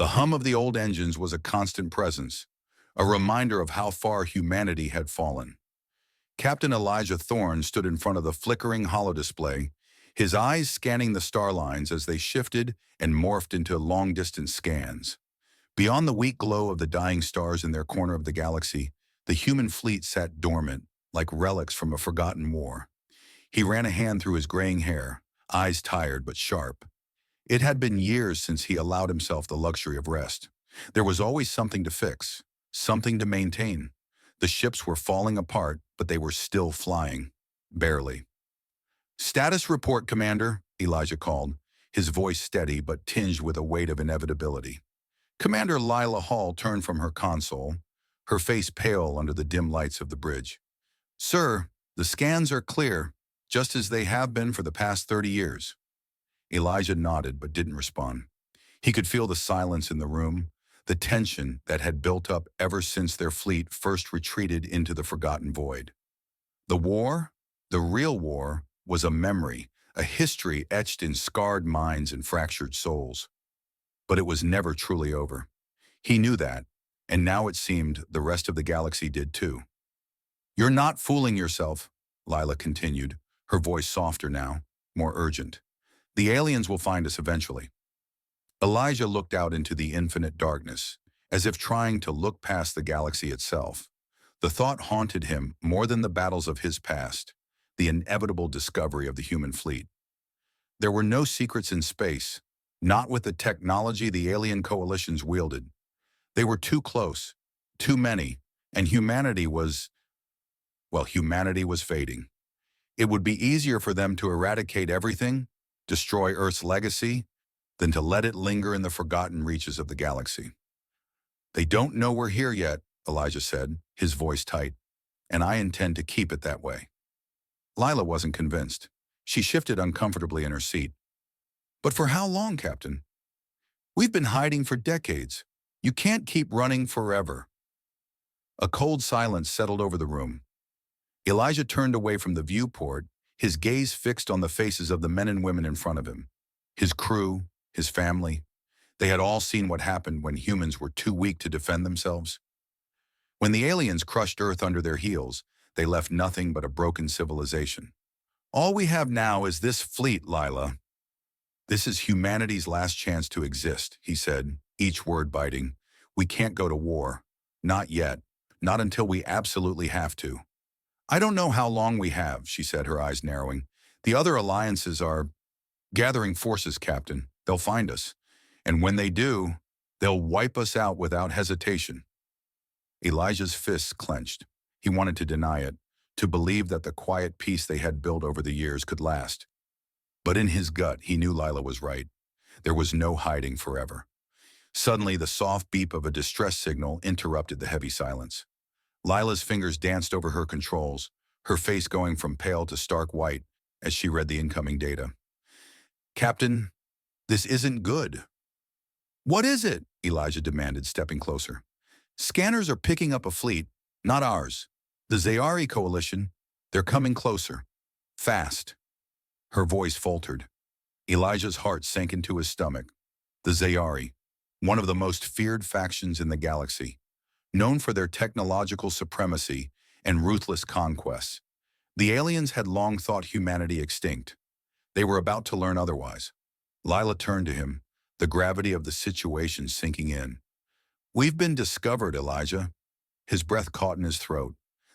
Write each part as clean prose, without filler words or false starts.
The hum of the old engines was a constant presence, a reminder of how far humanity had fallen. Captain Elijah Thorne stood in front of the flickering holodisplay, his eyes scanning the star lines as they shifted and morphed into long-distance scans. Beyond the weak glow of the dying stars in their corner of the galaxy, the human fleet sat dormant, like relics from a forgotten war. He ran a hand through his graying hair, eyes tired but sharp. It had been years since he allowed himself the luxury of rest. There was always something to fix, something to maintain. The ships were falling apart, but they were still flying. Barely. "Status report, Commander," Elijah called, his voice steady but tinged with a weight of inevitability. Commander Lila Hall turned from her console, her face pale under the dim lights of the bridge. "Sir, the scans are clear, just as they have been for the past 30 years. Elijah nodded but didn't respond. He could feel the silence in the room, the tension that had built up ever since their fleet first retreated into the forgotten void. The war, the real war, was a memory, a history etched in scarred minds and fractured souls. But it was never truly over. He knew that, and now it seemed the rest of the galaxy did too. "You're not fooling yourself," Lila continued, her voice softer now, more urgent. "The aliens will find us eventually." Elijah looked out into the infinite darkness, as if trying to look past the galaxy itself. The thought haunted him more than the battles of his past, the inevitable discovery of the human fleet. There were no secrets in space, not with the technology the alien coalitions wielded. They were too close, too many, and humanity was fading. It would be easier for them to eradicate everything, destroy Earth's legacy, than to let it linger in the forgotten reaches of the galaxy. "They don't know we're here yet," Elijah said, his voice tight, "and I intend to keep it that way." Lila wasn't convinced. She shifted uncomfortably in her seat. "But for how long, Captain? We've been hiding for decades. You can't keep running forever." A cold silence settled over the room. Elijah turned away from the viewport, his gaze fixed on the faces of the men and women in front of him. His crew, his family. They had all seen what happened when humans were too weak to defend themselves. When the aliens crushed Earth under their heels, they left nothing but a broken civilization. "All we have now is this fleet, Lila. This is humanity's last chance to exist," he said, each word biting. "We can't go to war. Not yet. Not until we absolutely have to." "I don't know how long we have," she said, her eyes narrowing. "The other alliances are gathering forces, Captain. They'll find us. And when they do, they'll wipe us out without hesitation." Elijah's fists clenched. He wanted to deny it, to believe that the quiet peace they had built over the years could last. But in his gut, he knew Lila was right. There was no hiding forever. Suddenly, the soft beep of a distress signal interrupted the heavy silence. Lila's fingers danced over her controls, her face going from pale to stark white as she read the incoming data. "Captain, this isn't good." "What is it?" Elijah demanded, stepping closer. "Scanners are picking up a fleet, not ours. The Zayari coalition, they're coming closer. Fast." Her voice faltered. Elijah's heart sank into his stomach. The Zayari, one of the most feared factions in the galaxy, known for their technological supremacy and ruthless conquests. The aliens had long thought humanity extinct. They were about to learn otherwise. Lila turned to him, the gravity of the situation sinking in. "We've been discovered, Elijah." His breath caught in his throat.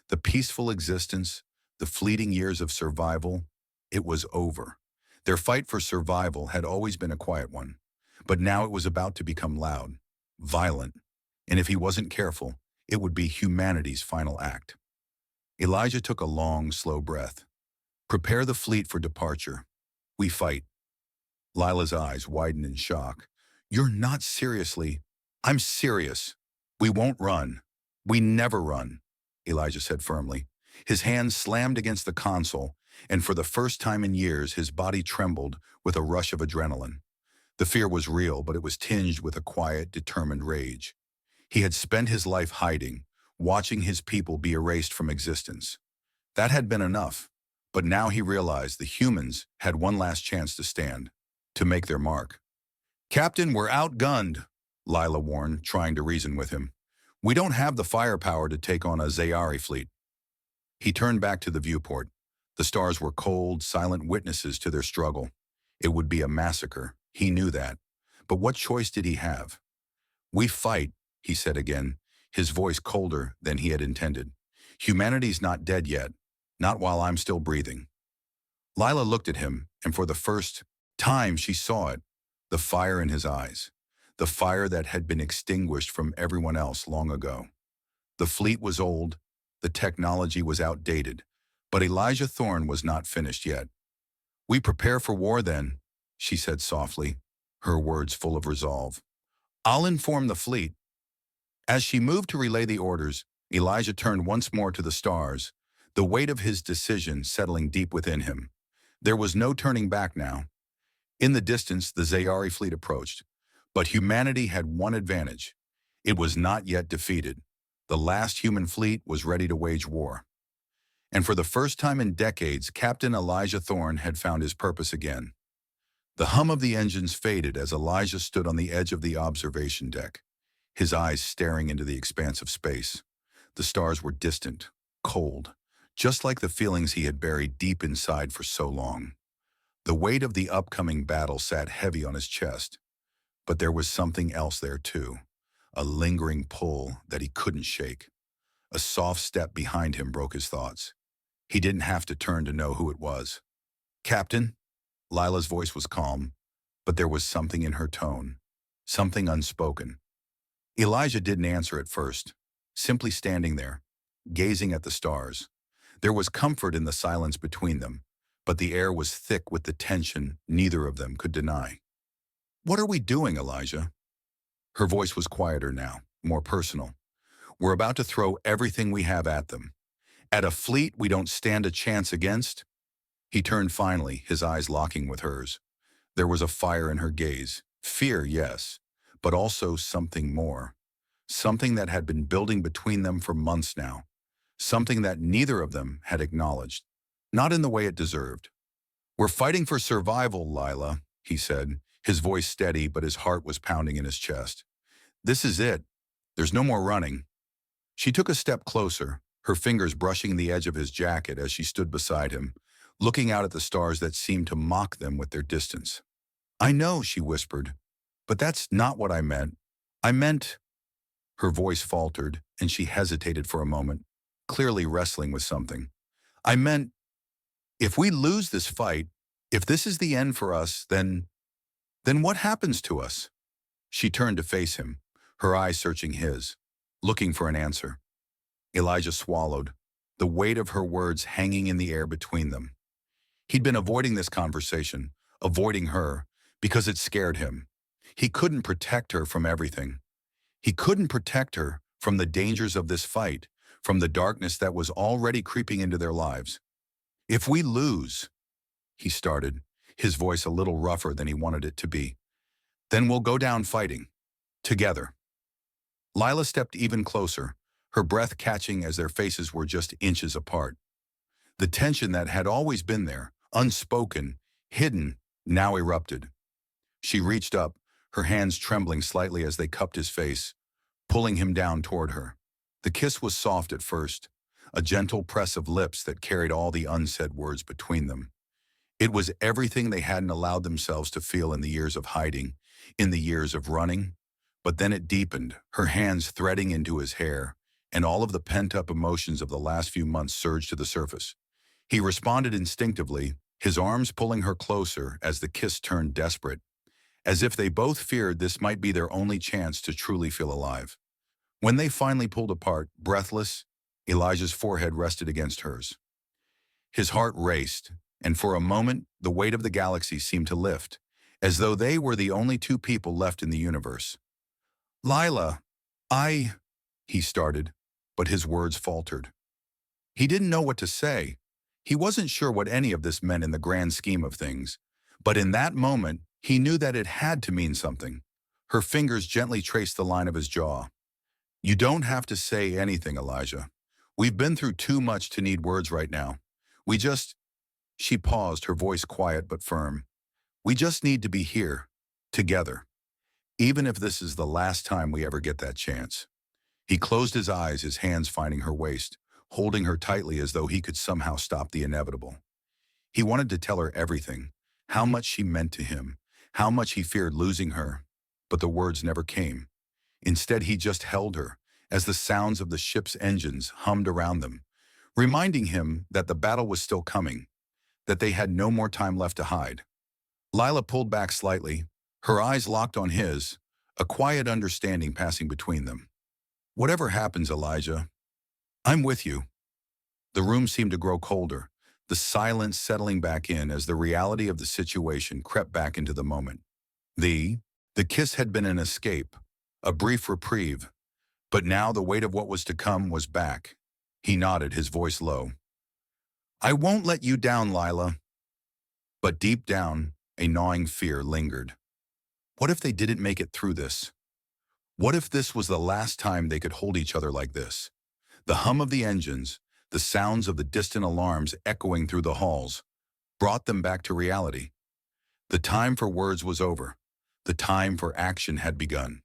The peaceful existence, the fleeting years of survival, it was over. Their fight for survival had always been a quiet one, but now it was about to become loud, violent, and if he wasn't careful, it would be humanity's final act. Elijah took a long, slow breath. "Prepare the fleet for departure. We fight." Lila's eyes widened in shock. "You're not seriously—" "I'm serious. We won't run. We never run," Elijah said firmly. His hands slammed against the console, and for the first time in years, his body trembled with a rush of adrenaline. The fear was real, but it was tinged with a quiet, determined rage. He had spent his life hiding, watching his people be erased from existence. That had been enough, but now he realized the humans had one last chance to stand, to make their mark. "Captain, we're outgunned." Lila warned, trying to reason with him. We don't have the firepower to take on a Zayari fleet. He turned back to the viewport. The stars were cold, silent witnesses to their struggle. It would be a massacre. He knew that. But what choice did he have? We fight, he said again, his voice colder than he had intended. Humanity's not dead yet. Not while I'm still breathing. Lila looked at him, and for the first time she saw it, the fire in his eyes, the fire that had been extinguished from everyone else long ago. The fleet was old, the technology was outdated, but Elijah Thorne was not finished yet. We prepare for war then, she said softly, her words full of resolve. I'll inform the fleet. As she moved to relay the orders, Elijah turned once more to the stars, the weight of his decision settling deep within him. There was no turning back now. In the distance, the Zayari fleet approached. But humanity had one advantage. It was not yet defeated. The last human fleet was ready to wage war. And for the first time in decades, Captain Elijah Thorne had found his purpose again. The hum of the engines faded as Elijah stood on the edge of the observation deck, his eyes staring into the expanse of space. The stars were distant, cold, just like the feelings he had buried deep inside for so long. The weight of the upcoming battle sat heavy on his chest. But there was something else there too, a lingering pull that he couldn't shake. A soft step behind him broke his thoughts. He didn't have to turn to know who it was. Captain? Lila's voice was calm, but there was something in her tone, something unspoken. Elijah didn't answer at first, simply standing there, gazing at the stars. There was comfort in the silence between them, but the air was thick with the tension neither of them could deny. What are we doing, Elijah? Her voice was quieter now, more personal. We're about to throw everything we have at them. At a fleet we don't stand a chance against? He turned finally, his eyes locking with hers. There was a fire in her gaze. Fear, yes, but also something more. Something that had been building between them for months now. Something that neither of them had acknowledged. Not in the way it deserved. We're fighting for survival, Lila, he said, his voice steady, but his heart was pounding in his chest. This is it. There's no more running. She took a step closer, her fingers brushing the edge of his jacket as she stood beside him, looking out at the stars that seemed to mock them with their distance. I know, she whispered, but that's not what I meant. I meant... Her voice faltered, and she hesitated for a moment, clearly wrestling with something. I meant, if we lose this fight, if this is the end for us, then what happens to us? She turned to face him, her eyes searching his, looking for an answer. Elijah swallowed, the weight of her words hanging in the air between them. He'd been avoiding this conversation, avoiding her, because it scared him. He couldn't protect her from everything. He couldn't protect her from the dangers of this fight, from the darkness that was already creeping into their lives. If we lose, he started, his voice a little rougher than he wanted it to be, then we'll go down fighting, together. Lila stepped even closer, her breath catching as their faces were just inches apart. The tension that had always been there, unspoken, hidden, now erupted. She reached up, her hands trembling slightly as they cupped his face, pulling him down toward her. The kiss was soft at first, a gentle press of lips that carried all the unsaid words between them. It was everything they hadn't allowed themselves to feel in the years of hiding, in the years of running. But then it deepened, her hands threading into his hair, and all of the pent-up emotions of the last few months surged to the surface. He responded instinctively, his arms pulling her closer as the kiss turned desperate, as if they both feared this might be their only chance to truly feel alive. When they finally pulled apart, breathless, Elijah's forehead rested against hers. His heart raced, and for a moment, the weight of the galaxy seemed to lift, as though they were the only two people left in the universe. Lila, he started, but his words faltered. He didn't know what to say. He wasn't sure what any of this meant in the grand scheme of things, but in that moment, he knew that it had to mean something. Her fingers gently traced the line of his jaw. You don't have to say anything, Elijah. We've been through too much to need words right now. She paused, her voice quiet but firm. We just need to be here, together. even if this is the last time we ever get that chance. He closed his eyes, his hands finding her waist, holding her tightly as though he could somehow stop the inevitable. He wanted to tell her everything, how much she meant to him, how much he feared losing her, but the words never came. Instead, he just held her, as the sounds of the ship's engines hummed around them, reminding him that the battle was still coming, that they had no more time left to hide. Lila pulled back slightly, her eyes locked on his, a quiet understanding passing between them. "Whatever happens, Elijah, I'm with you." The room seemed to grow colder, the silence settling back in as the reality of the situation crept back into the moment. The, the kiss had been an escape, a brief reprieve, but now the weight of what was to come was back. He nodded, his voice low. "I won't let you down, Lila." But deep down, a gnawing fear lingered. What if they didn't make it through this? What if this was the last time they could hold each other like this? The hum of the engines, the sounds of the distant alarms echoing through the halls, brought them back to reality. The time for words was over. The time for action had begun.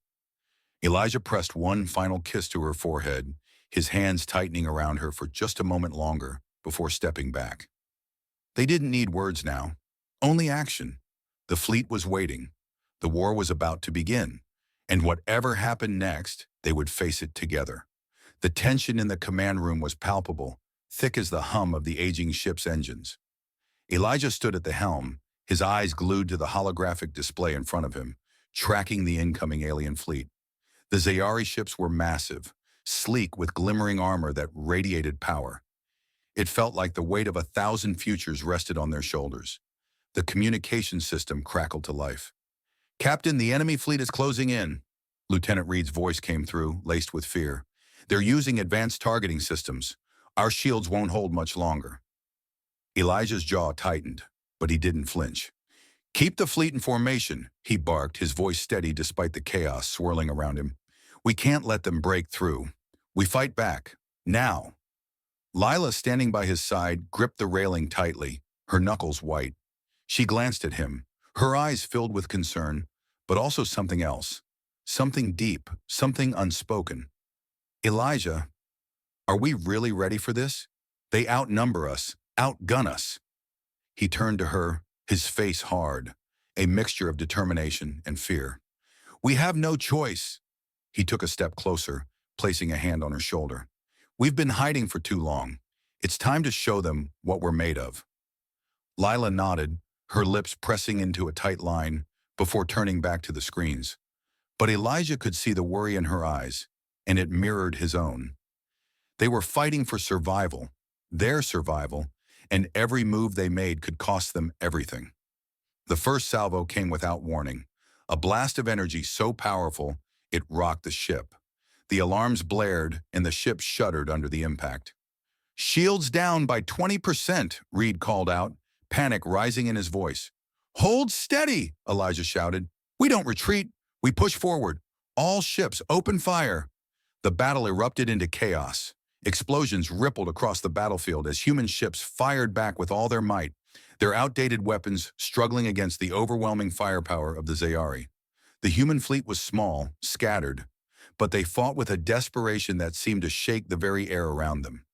Elijah pressed one final kiss to her forehead, his hands tightening around her for just a moment longer before stepping back. They didn't need words now, only action. The fleet was waiting. The war was about to begin, and whatever happened next, they would face it together. The tension in the command room was palpable, thick as the hum of the aging ship's engines. Elijah stood at the helm, his eyes glued to the holographic display in front of him, tracking the incoming alien fleet. The Zayari ships were massive, sleek with glimmering armor that radiated power. It felt like the weight of 1,000 futures rested on their shoulders. The communication system crackled to life. "Captain, the enemy fleet is closing in." Lieutenant Reed's voice came through, laced with fear. "They're using advanced targeting systems. Our shields won't hold much longer." Elijah's jaw tightened, but he didn't flinch. "Keep the fleet in formation," he barked, his voice steady despite the chaos swirling around him. "We can't let them break through. We fight back. Now." Lila, standing by his side, gripped the railing tightly, her knuckles white. She glanced at him, her eyes filled with concern, but also something else. Something deep, something unspoken. "Elijah, are we really ready for this? They outnumber us, outgun us." He turned to her, his face hard, a mixture of determination and fear. "We have no choice." He took a step closer, placing a hand on her shoulder. "We've been hiding for too long. It's time to show them what we're made of." Lila nodded, her lips pressing into a tight line before turning back to the screens. But Elijah could see the worry in her eyes, and it mirrored his own. They were fighting for survival, their survival, and every move they made could cost them everything. The first salvo came without warning, a blast of energy so powerful it rocked the ship. The alarms blared, and the ship shuddered under the impact. "Shields down by 20%, Reed called out, panic rising in his voice. "Hold steady," Elijah shouted. "We don't retreat, we push forward. All ships, open fire." The battle erupted into chaos. Explosions rippled across the battlefield as human ships fired back with all their might, their outdated weapons struggling against the overwhelming firepower of the Zayari. The human fleet was small, scattered, but they fought with a desperation that seemed to shake the very air around them.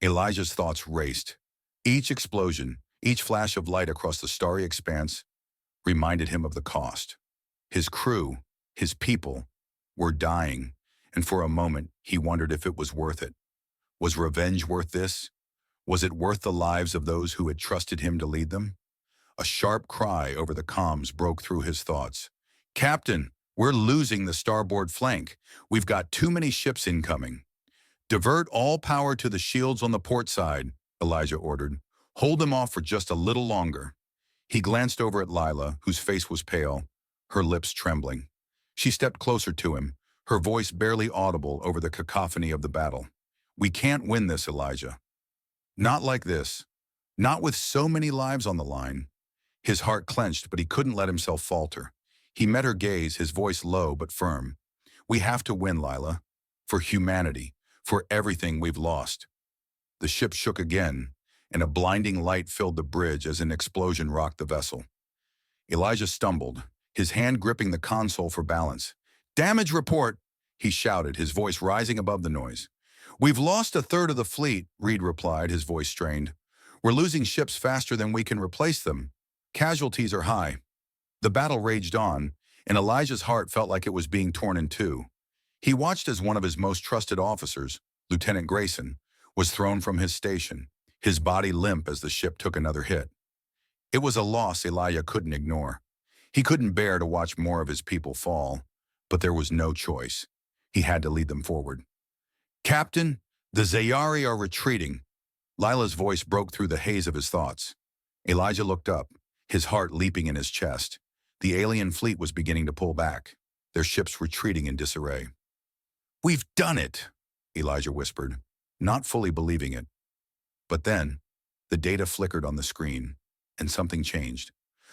Elijah's thoughts raced. Each explosion, each flash of light across the starry expanse, reminded him of the cost. His crew, his people, were dying, and for a moment he wondered if it was worth it. Was revenge worth this? Was it worth the lives of those who had trusted him to lead them? A sharp cry over the comms broke through his thoughts. "Captain, we're losing the starboard flank. We've got too many ships incoming." "Divert all power to the shields on the port side," Elijah ordered. "Hold them off for just a little longer." He glanced over at Lila, whose face was pale, her lips trembling. She stepped closer to him, her voice barely audible over the cacophony of the battle. "We can't win this, Elijah. Not like this. Not with so many lives on the line." His heart clenched, but he couldn't let himself falter. He met her gaze, his voice low but firm. "We have to win, Lila. For humanity. For everything we've lost." The ship shook again, and a blinding light filled the bridge as an explosion rocked the vessel. Elijah stumbled, his hand gripping the console for balance. "Damage report," he shouted, his voice rising above the noise. "We've lost a third of the fleet," Reed replied, his voice strained. "We're losing ships faster than we can replace them. Casualties are high." The battle raged on, and Elijah's heart felt like it was being torn in two. He watched as one of his most trusted officers, Lieutenant Grayson, was thrown from his station, his body limp as the ship took another hit. It was a loss Elijah couldn't ignore. He couldn't bear to watch more of his people fall, but there was no choice. He had to lead them forward. "Captain, the Zayari are retreating." Lila's voice broke through the haze of his thoughts. Elijah looked up, his heart leaping in his chest. The alien fleet was beginning to pull back, their ships retreating in disarray. "We've done it," Elijah whispered, not fully believing it. But then, the data flickered on the screen, and something changed.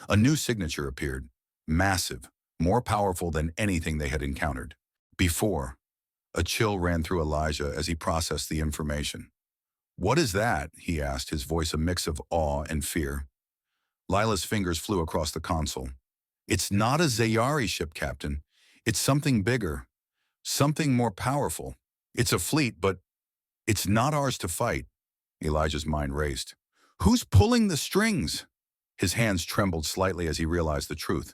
A new signature appeared, massive, more powerful than anything they had encountered before. A chill ran through Elijah as he processed the information. "What is that?" he asked, his voice a mix of awe and fear. Lila's fingers flew across the console. "It's not a Zayari ship, Captain. It's something bigger, something more powerful. It's a fleet, but it's not ours to fight." Elijah's mind raced. "Who's pulling the strings?" His hands trembled slightly as he realized the truth.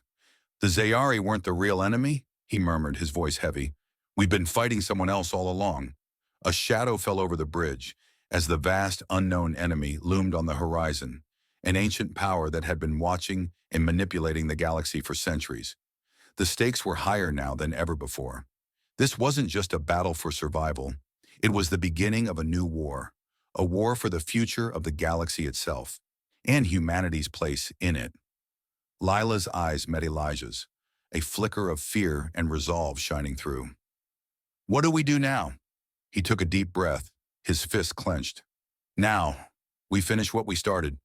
"The Zayari weren't the real enemy," he murmured, his voice heavy. "We've been fighting someone else all along." A shadow fell over the bridge as the vast unknown enemy loomed on the horizon, an ancient power that had been watching and manipulating the galaxy for centuries. The stakes were higher now than ever before. This wasn't just a battle for survival. It was the beginning of a new war, a war for the future of the galaxy itself, and humanity's place in it. Lila's eyes met Elijah's, a flicker of fear and resolve shining through. "What do we do now?" He took a deep breath, his fists clenched. "Now, we finish what we started."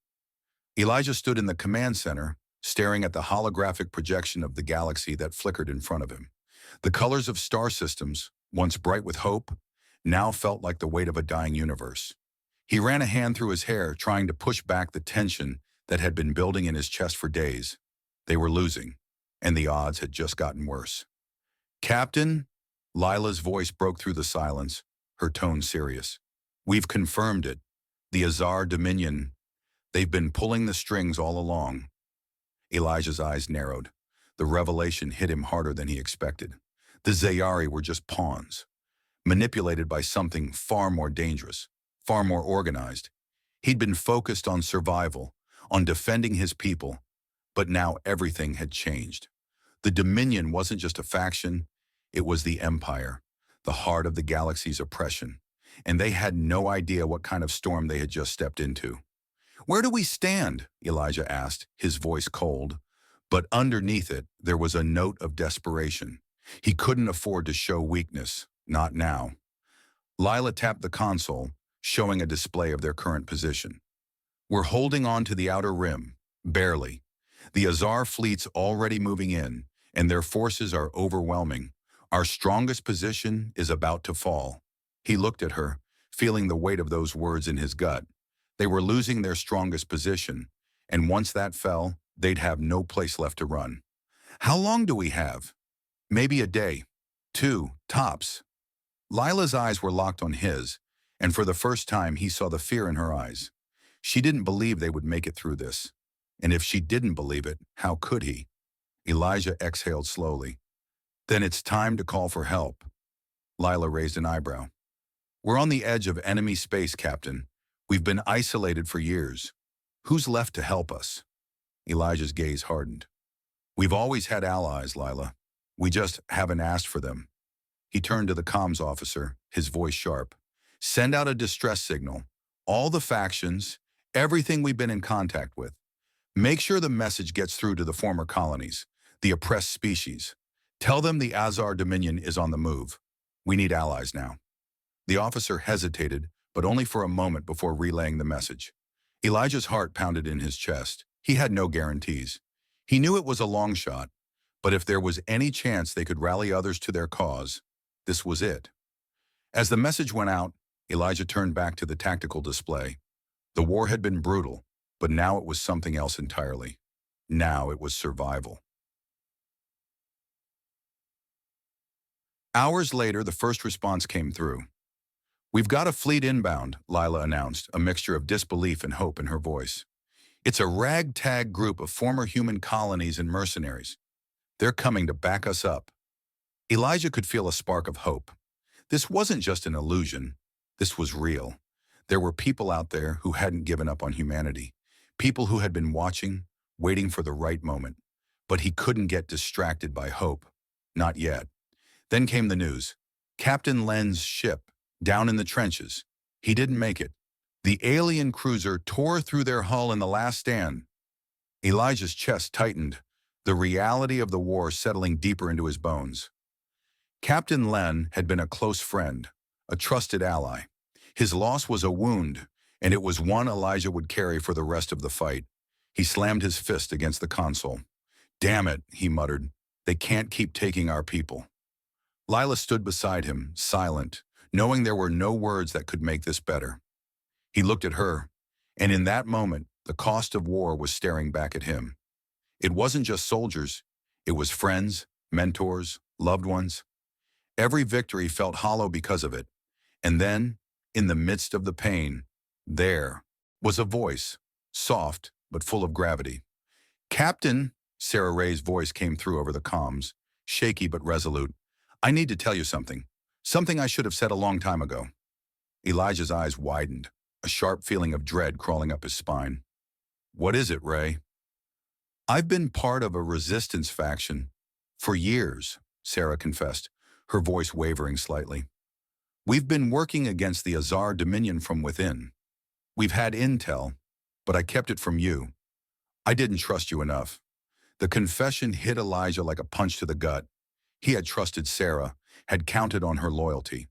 Elijah stood in the command center, staring at the holographic projection of the galaxy that flickered in front of him. The colors of star systems, once bright with hope, now felt like the weight of a dying universe. He ran a hand through his hair, trying to push back the tension that had been building in his chest for days. They were losing, and the odds had just gotten worse. "Captain," Lila's voice broke through the silence, her tone serious. "We've confirmed it. The Azar Dominion. They've been pulling the strings all along." Elijah's eyes narrowed. The revelation hit him harder than he expected. The Zayari were just pawns, manipulated by something far more dangerous, far more organized. He'd been focused on survival, on defending his people, but now everything had changed. The Dominion wasn't just a faction, it was the Empire, the heart of the galaxy's oppression, and they had no idea what kind of storm they had just stepped into. "Where do we stand?" Elijah asked, his voice cold. But underneath it, there was a note of desperation. He couldn't afford to show weakness, not now. Lila tapped the console, showing a display of their current position. "We're holding on to the outer rim, barely. The Azar fleet's already moving in, and their forces are overwhelming. Our strongest position is about to fall." He looked at her, feeling the weight of those words in his gut. They were losing their strongest position, and once that fell, they'd have no place left to run. "How long do we have?" "Maybe a day. 2, tops." Lila's eyes were locked on his, and for the first time he saw the fear in her eyes. She didn't believe they would make it through this. And if she didn't believe it, how could he? Elijah exhaled slowly. "Then it's time to call for help." Lila raised an eyebrow. "We're on the edge of enemy space, Captain. We've been isolated for years. Who's left to help us?" Elijah's gaze hardened. "We've always had allies, Lila. We just haven't asked for them." He turned to the comms officer, his voice sharp. "Send out a distress signal. All the factions, everything we've been in contact with. Make sure the message gets through to the former colonies, the oppressed species. Tell them the Azar Dominion is on the move. We need allies now." The officer hesitated, but only for a moment before relaying the message. Elijah's heart pounded in his chest. He had no guarantees. He knew it was a long shot, but if there was any chance they could rally others to their cause, this was it. As the message went out, Elijah turned back to the tactical display. The war had been brutal, but now it was something else entirely. Now it was survival. Hours later, the first response came through. "We've got a fleet inbound," Lila announced, a mixture of disbelief and hope in her voice. "It's a ragtag group of former human colonies and mercenaries. They're coming to back us up." Elijah could feel a spark of hope. This wasn't just an illusion. This was real. There were people out there who hadn't given up on humanity. People who had been watching, waiting for the right moment. But he couldn't get distracted by hope. Not yet. Then came the news. Captain Len's ship, down in the trenches. He didn't make it. The alien cruiser tore through their hull in the last stand. Elijah's chest tightened, the reality of the war settling deeper into his bones. Captain Len had been a close friend, a trusted ally. His loss was a wound, and it was one Elijah would carry for the rest of the fight. He slammed his fist against the console. "Damn it," he muttered. "They can't keep taking our people." Lila stood beside him, silent, knowing there were no words that could make this better. He looked at her, and in that moment, the cost of war was staring back at him. It wasn't just soldiers. It was friends, mentors, loved ones. Every victory felt hollow because of it. And then, in the midst of the pain, there was a voice, soft but full of gravity. "Captain," Sarah Ray's voice came through over the comms, shaky but resolute. "I need to tell you something. Something I should have said a long time ago." Elijah's eyes widened, a sharp feeling of dread crawling up his spine. "What is it, Ray?" "I've been part of a resistance faction for years," Sarah confessed, her voice wavering slightly. "We've been working against the Azar Dominion from within. We've had intel, but I kept it from you. I didn't trust you enough." The confession hit Elijah like a punch to the gut. He had trusted Sarah, had counted on her loyalty.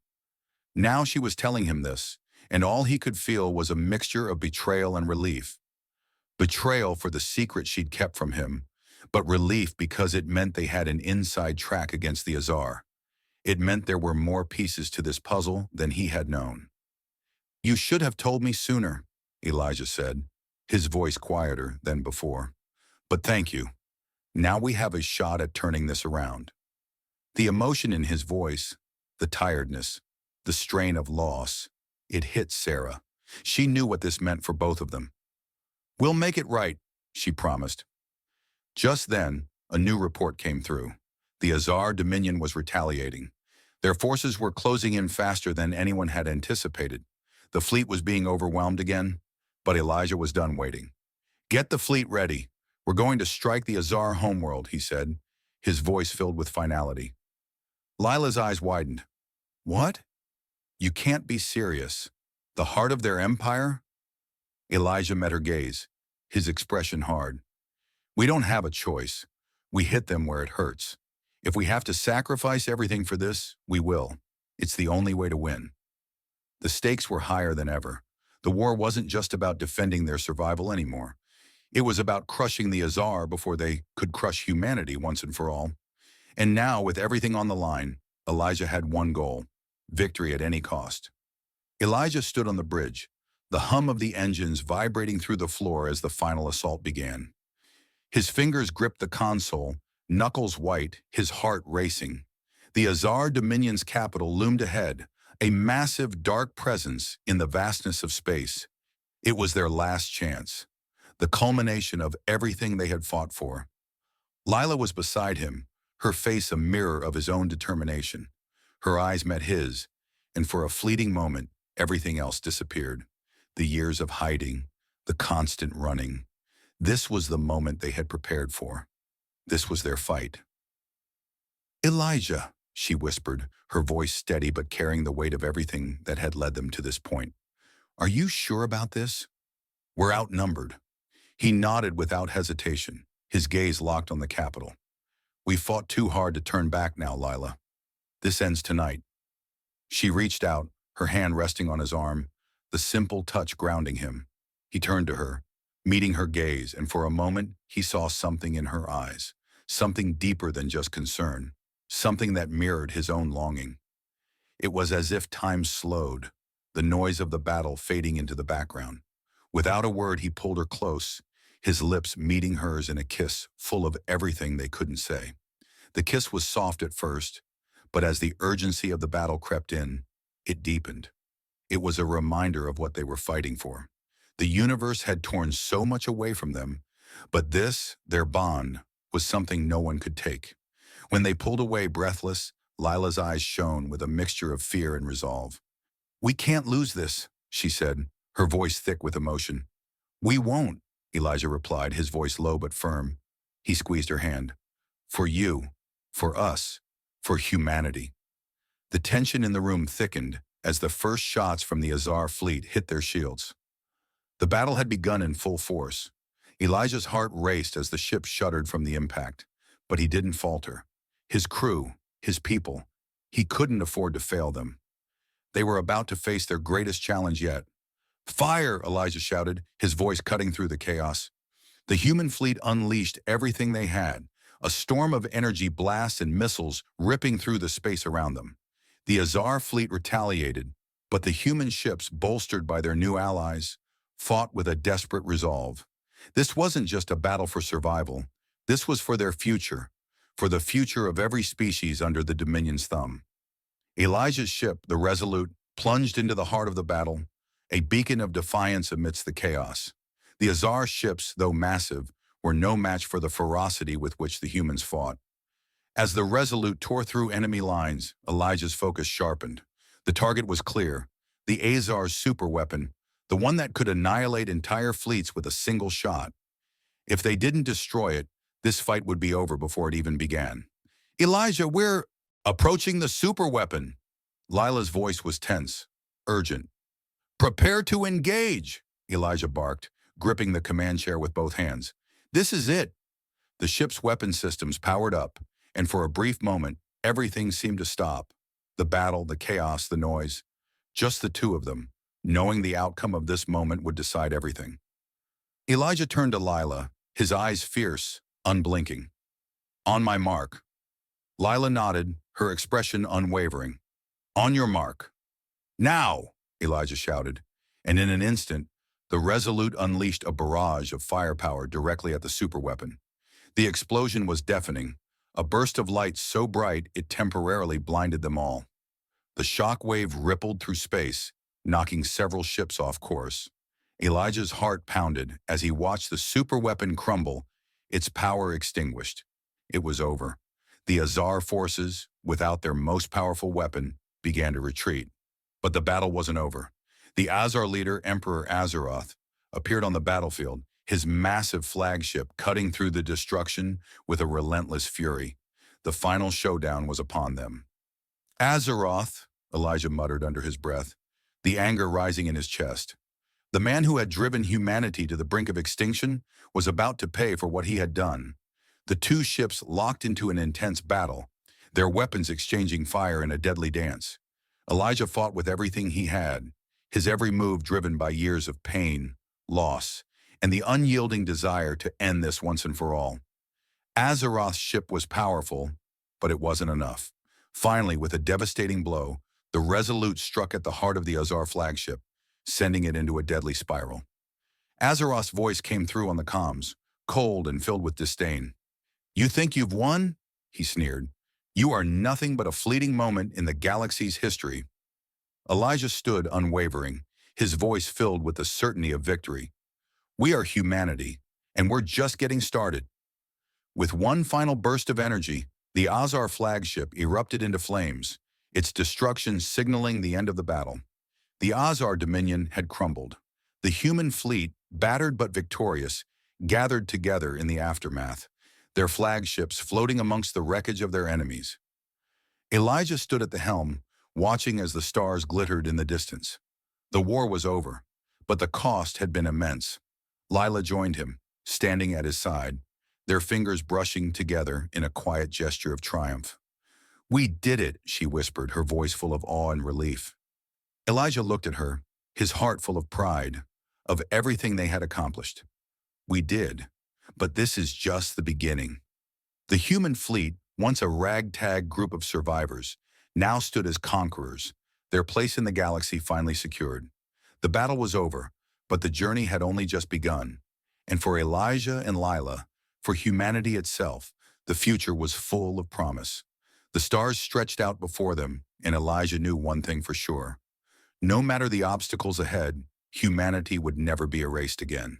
Now she was telling him this, and all he could feel was a mixture of betrayal and relief. Betrayal for the secret she'd kept from him, but relief because it meant they had an inside track against the Azar. It meant there were more pieces to this puzzle than he had known. "You should have told me sooner," Elijah said, his voice quieter than before. "But thank you. Now we have a shot at turning this around." The emotion in his voice, the tiredness, the strain of loss, it hit Sarah. She knew what this meant for both of them. "We'll make it right," she promised. Just then, a new report came through. The Azar Dominion was retaliating. Their forces were closing in faster than anyone had anticipated. The fleet was being overwhelmed again, but Elijah was done waiting. "Get the fleet ready. We're going to strike the Azar homeworld," he said, his voice filled with finality. Lila's eyes widened. "What? You can't be serious. The heart of their empire?" Elijah met her gaze, his expression hard. "We don't have a choice. We hit them where it hurts. If we have to sacrifice everything for this, we will. It's the only way to win." The stakes were higher than ever. The war wasn't just about defending their survival anymore. It was about crushing the Azar before they could crush humanity once and for all. And now, with everything on the line, Elijah had one goal: victory at any cost. Elijah stood on the bridge, the hum of the engines vibrating through the floor as the final assault began. His fingers gripped the console, knuckles white, his heart racing. The Azar Dominion's capital loomed ahead, a massive dark presence in the vastness of space. It was their last chance, the culmination of everything they had fought for. Lila was beside him, her face a mirror of his own determination. Her eyes met his, and for a fleeting moment, everything else disappeared. The years of hiding, the constant running. This was the moment they had prepared for. This was their fight. "Elijah," she whispered, her voice steady but carrying the weight of everything that had led them to this point. "Are you sure about this?" "We're outnumbered." He nodded without hesitation, his gaze locked on the capital. "We fought too hard to turn back now, Lila. This ends tonight." She reached out, her hand resting on his arm, the simple touch grounding him. He turned to her, meeting her gaze, and for a moment he saw something in her eyes, something deeper than just concern, something that mirrored his own longing. It was as if time slowed, the noise of the battle fading into the background. Without a word, he pulled her close, his lips meeting hers in a kiss full of everything they couldn't say. The kiss was soft at first, But as the urgency of the battle crept in, it deepened. It was a reminder of what they were fighting for. The universe had torn so much away from them, but this, their bond, was something no one could take. When they pulled away breathless, Lila's eyes shone with a mixture of fear and resolve. "We can't lose this," she said, her voice thick with emotion. "We won't," Elijah replied, his voice low but firm. He squeezed her hand. "For you, for us, for humanity." The tension in the room thickened as the first shots from the Azar fleet hit their shields. The battle had begun in full force. Elijah's heart raced as the ship shuddered from the impact, but he didn't falter. His crew, his people, he couldn't afford to fail them. They were about to face their greatest challenge yet. "Fire!" Elijah shouted, his voice cutting through the chaos. The human fleet unleashed everything they had, a storm of energy blasts and missiles ripping through the space around them. The Azar fleet retaliated, but the human ships, bolstered by their new allies, fought with a desperate resolve. This wasn't just a battle for survival. This was for their future, for the future of every species under the Dominion's thumb. Elijah's ship, the Resolute, plunged into the heart of the battle, a beacon of defiance amidst the chaos. The Azar ships, though massive, were no match for the ferocity with which the humans fought. As the Resolute tore through enemy lines, Elijah's focus sharpened. The target was clear: the Azar's superweapon, the one that could annihilate entire fleets with a single shot. If they didn't destroy it, this fight would be over before it even began. "Elijah, we're approaching the superweapon." Lila's voice was tense, urgent. "Prepare to engage," Elijah barked, gripping the command chair with both hands. "This is it." The ship's weapon systems powered up, and for a brief moment, everything seemed to stop. The battle, the chaos, the noise. Just the two of them, knowing the outcome of this moment would decide everything. Elijah turned to Lila, his eyes fierce, unblinking. "On my mark." Lila nodded, her expression unwavering. "On your mark." "Now!" Elijah shouted, and in an instant, the Resolute unleashed a barrage of firepower directly at the superweapon. The explosion was deafening, a burst of light so bright it temporarily blinded them all. The shock wave rippled through space, knocking several ships off course. Elijah's heart pounded as he watched the superweapon crumble, its power extinguished. It was over. The Azar forces, without their most powerful weapon, began to retreat. But the battle wasn't over. The Azar leader, Emperor Azeroth, appeared on the battlefield, his massive flagship cutting through the destruction with a relentless fury. The final showdown was upon them. "Azeroth," Elijah muttered under his breath, the anger rising in his chest. The man who had driven humanity to the brink of extinction was about to pay for what he had done. The two ships locked into an intense battle, their weapons exchanging fire in a deadly dance. Elijah fought with everything he had, his every move driven by years of pain, loss, and the unyielding desire to end this once and for all. Azeroth's ship was powerful, but it wasn't enough. Finally, with a devastating blow, the Resolute struck at the heart of the Azar flagship, sending it into a deadly spiral. Azeroth's voice came through on the comms, cold and filled with disdain. "You think you've won?" he sneered. "You are nothing but a fleeting moment in the galaxy's history." Elijah stood unwavering, his voice filled with the certainty of victory. "We are humanity, and we're just getting started." With one final burst of energy, the Azar flagship erupted into flames, its destruction signaling the end of the battle. The Azar Dominion had crumbled. The human fleet, battered but victorious, gathered together in the aftermath, their flagships floating amongst the wreckage of their enemies. Elijah stood at the helm, watching as the stars glittered in the distance. The war was over, but the cost had been immense. Lila joined him, standing at his side, their fingers brushing together in a quiet gesture of triumph. "We did it," she whispered, her voice full of awe and relief. Elijah looked at her, his heart full of pride, of everything they had accomplished. "We did, but this is just the beginning." The human fleet, once a ragtag group of survivors, now stood as conquerors, their place in the galaxy finally secured. The battle was over, but the journey had only just begun. And for Elijah and Lila, for humanity itself, the future was full of promise. The stars stretched out before them, and Elijah knew one thing for sure. No matter the obstacles ahead, humanity would never be erased again.